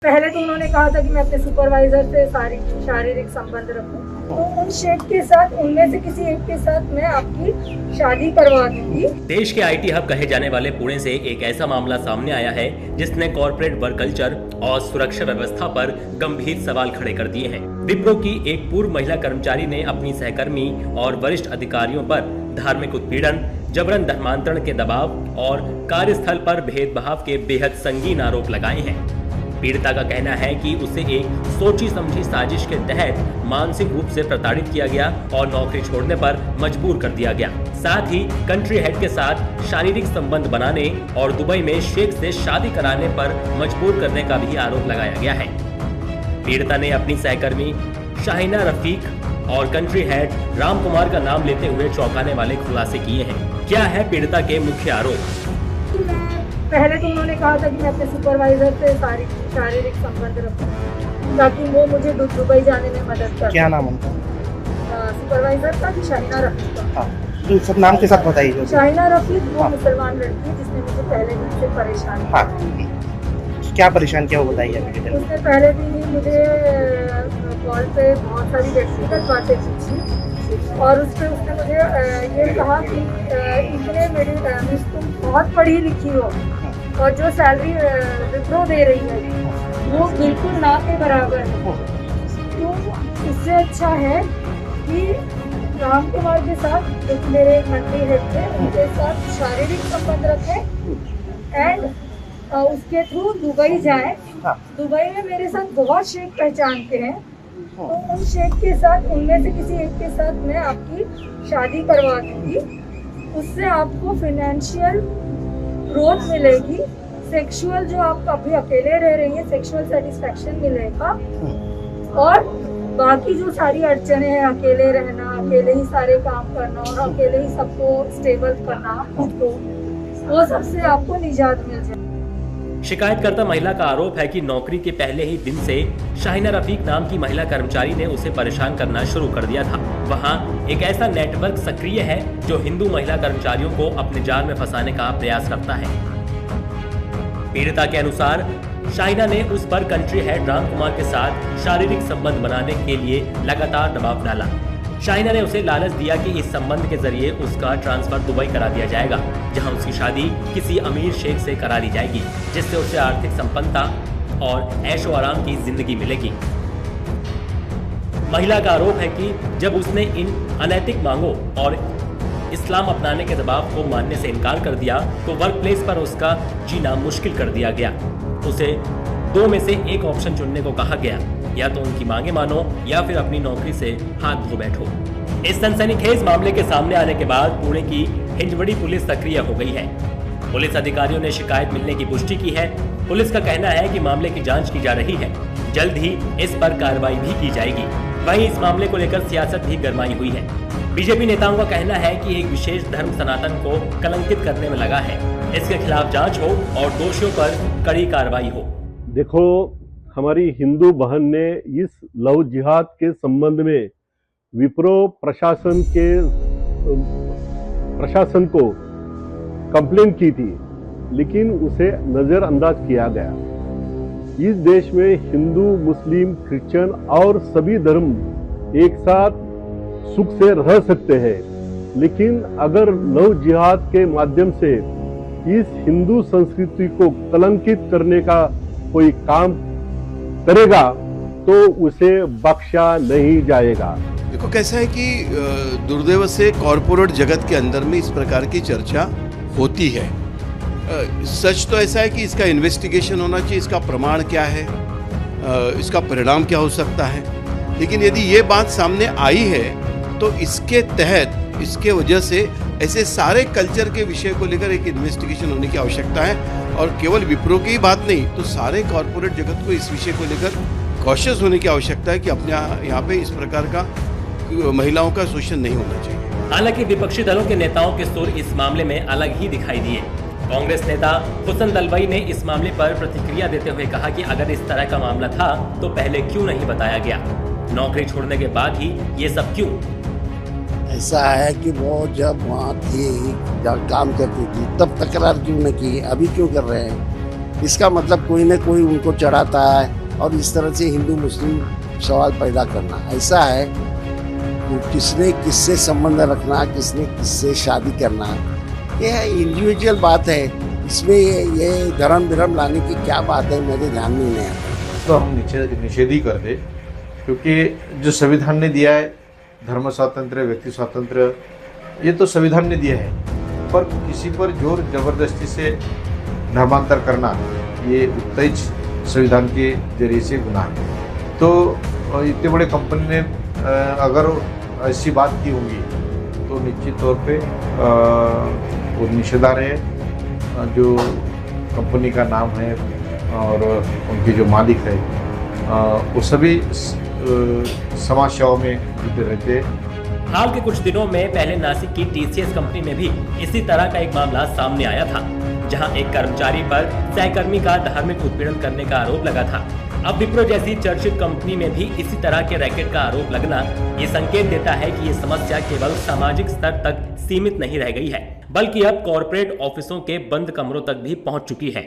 पहले तो उन्होंने कहा था कि मैं अपने सुपरवाइजर से शारीरिक संबंध रखूं, तो उन शेख के साथ, उनमें से किसी एक के साथ मैं आपकी शादी करवा दूंगी। देश के आईटी हब कहे जाने वाले पुणे से एक ऐसा मामला सामने आया है जिसने कॉर्पोरेट वर्क कल्चर और सुरक्षा व्यवस्था पर गंभीर सवाल खड़े कर दिए हैं। विप्रो की एक पूर्व महिला कर्मचारी ने अपनी सहकर्मी और वरिष्ठ अधिकारियों पर धार्मिक उत्पीड़न, जबरन धर्मांतरण के दबाव और कार्यस्थल पर भेदभाव के बेहद संगीन आरोप लगाए हैं। पीड़िता का कहना है कि उसे एक सोची समझी साजिश के तहत मानसिक रूप से प्रताड़ित किया गया और नौकरी छोड़ने पर मजबूर कर दिया गया। साथ ही कंट्री हेड के साथ शारीरिक संबंध बनाने और दुबई में शेख से शादी कराने पर मजबूर करने का भी आरोप लगाया गया है। पीड़िता ने अपनी सहकर्मी शाहिना रफीक और कंट्री हेड राम कुमार का नाम लेते हुए चौंकाने वाले खुलासे किए हैं। क्या है पीड़िता के मुख्य आरोप? पहले तो उन्होंने कहा था कि मैं अपने सुपरवाइजर से शारीरिक संबंध रखूं, ताकि वो मुझे दुबई जाने में मदद करे। क्या नाम उनका? सुपरवाइजर का कि शाहिना रफीक का? हाँ, तो सब नाम के साथ बताइए। शाहिना रफीक वो मुसलमान लड़की है जिसने मुझे पहले दिन से परेशान किया। हाँ, क्या परेशान किया वो बताइए अभी। उसने पहले दिन ही मुझे कॉल पे बहुत सारी व्यक्तिगत बातें पूछी और उसने मुझे ये कहा कि इतने मेरी तुम बहुत पढ़ी लिखी हो और जो सैलरी विप्रो दे रही है वो बिल्कुल ना के बराबर है, तो इससे अच्छा है कि राम कुमार के साथ, जो मेरे मंत्री हेड थे, उनके साथ शारीरिक संबंध रखें एंड उसके थ्रू दुबई जाए। दुबई में मेरे साथ बहुत शेख पहचानते हैं, तो उन शेख के साथ, उनमें से किसी एक के साथ मैं आपकी शादी करवा दूंगी। उससे आपको फाइनेंशियल ग्रोथ मिलेगी, सेक्सुअल, जो आप अभी अकेले रह रही हैं, सेक्सुअल सेटिस्फैक्शन मिलेगा, और बाकी जो सारी अड़चने हैं, अकेले रहना, अकेले ही सारे काम करना और अकेले ही सबको स्टेबल करना खुद को, वो सबसे आपको निजात मिल जाए। शिकायतकर्ता महिला का आरोप है कि नौकरी के पहले ही दिन से शाहिना रफीक नाम की महिला कर्मचारी ने उसे परेशान करना शुरू कर दिया था। वहां एक ऐसा नेटवर्क सक्रिय है जो हिंदू महिला कर्मचारियों को अपने जाल में फंसाने का प्रयास करता है। पीड़िता के अनुसार शाहिना ने उस पर कंट्री हेड राम कुमार के साथ शारीरिक संबंध बनाने के लिए लगातार दबाव डाला। शाहिना ने उसे लालच दिया कि इस संबंध के जरिए उसका ट्रांसफर दुबई करा दिया जाएगा, जहां उसकी शादी किसी अमीर शेख से करा दी जाएगी, जिससे उसे आर्थिक संपन्नता और ऐशो आराम की जिंदगी मिलेगी। महिला का आरोप है कि जब उसने इन अनैतिक मांगों और इस्लाम अपनाने के दबाव को मानने से इनकार कर दिया तो वर्क प्लेस पर उसका जीना मुश्किल कर दिया गया। उसे दो में से एक ऑप्शन चुनने को कहा गया, या तो उनकी मांगे मानो या फिर अपनी नौकरी से हाथ धो बैठो। इस सनसनीखेज मामले के सामने आने के बाद पुणे की हिंजवड़ी पुलिस सक्रिय हो गई है। पुलिस अधिकारियों ने शिकायत मिलने की पुष्टि की है। पुलिस का कहना है कि मामले की जांच की जा रही है, जल्द ही इस पर कार्रवाई भी की जाएगी। वहीं इस मामले को लेकर सियासत भी गरमाई हुई है। बीजेपी नेताओं का कहना है कि एक विशेष धर्म सनातन को कलंकित करने में लगा है। इसके खिलाफ जांच हो और दोषियों पर कड़ी कार्रवाई हो। देखो, हमारी हिंदू बहन ने इस लव जिहाद के संबंध में विप्रो प्रशासन को कंप्लेंट की थी, लेकिन उसे नजरअंदाज किया गया। इस देश में हिंदू, मुस्लिम, क्रिश्चियन और सभी धर्म एक साथ सुख से रह सकते हैं, लेकिन अगर लव जिहाद के माध्यम से इस हिंदू संस्कृति को कलंकित करने का कोई काम करेगा तो उसे बख्शा नहीं जाएगा। देखो, कैसा है कि दुर्दैव से कॉरपोरेट जगत के अंदर में इस प्रकार की चर्चा होती है। सच तो ऐसा है कि इसका इन्वेस्टिगेशन होना चाहिए, इसका प्रमाण क्या है, इसका परिणाम क्या हो सकता है। लेकिन यदि ये बात सामने आई है तो इसके तहत, इसके वजह से ऐसे सारे कल्चर के विषय को लेकर एक इन्वेस्टिगेशन होने की आवश्यकता है। और केवल विप्रो की ही बात नहीं, तो सारे कॉरपोरेट जगत को इस विषय को लेकर कॉशियस होने की आवश्यकता है कि अपने यहाँ पे इस प्रकार का महिलाओं का शोषण नहीं होना चाहिए। हालांकि विपक्षी दलों के नेताओं के सुर इस मामले में अलग ही दिखाई दिए। कांग्रेस नेता हुसन दलवाई ने इस मामले पर प्रतिक्रिया देते हुए कहा कि अगर इस तरह का मामला था तो पहले क्यों नहीं बताया गया, नौकरी छोड़ने के बाद ही ये सब क्यों? ऐसा है कि वो जब वहाँ थी, जब काम करती थी, तब तकरार क्यों न की, अभी क्यों कर रहे हैं? इसका मतलब कोई न कोई उनको चढ़ाता है और इस तरह से हिंदू मुस्लिम सवाल पैदा करना। ऐसा है कि किसने किससे संबंध रखना, किसने किससे शादी करना, ये इंडिविजुअल बात है। इसमें ये धर्म विरम लाने की क्या बात है, मेरे ध्यान में नहीं आता। तो हम निषेध ही कर दे, क्योंकि जो संविधान ने दिया है धर्म स्वातंत्र्य, व्यक्ति स्वातंत्र्य, ये तो संविधान ने दिया है, पर किसी पर जोर जबरदस्ती से धर्मांतर करना ये उत्तेज संविधान के जरिए से गुनाह है। तो इतने बड़े कंपनी ने अगर ऐसी बात की होगी तो निश्चित तौर पे वो निषेधार्ह है। जो कंपनी का नाम है और उनके जो मालिक है वो सभी समाज सेवा में जुटे रहते हैं। हाल के कुछ दिनों में पहले नासिक की TCS कंपनी में भी इसी तरह का एक मामला सामने आया था, जहां एक कर्मचारी पर सहकर्मी का धार्मिक उत्पीड़न करने का आरोप लगा था। अब विप्रो जैसी चर्चित कंपनी में भी इसी तरह के रैकेट का आरोप लगना ये संकेत देता है कि ये समस्या केवल सामाजिक स्तर तक सीमित नहीं रह गई है, बल्कि अब कॉर्पोरेट ऑफिसों के बंद कमरों तक भी पहुंच चुकी है।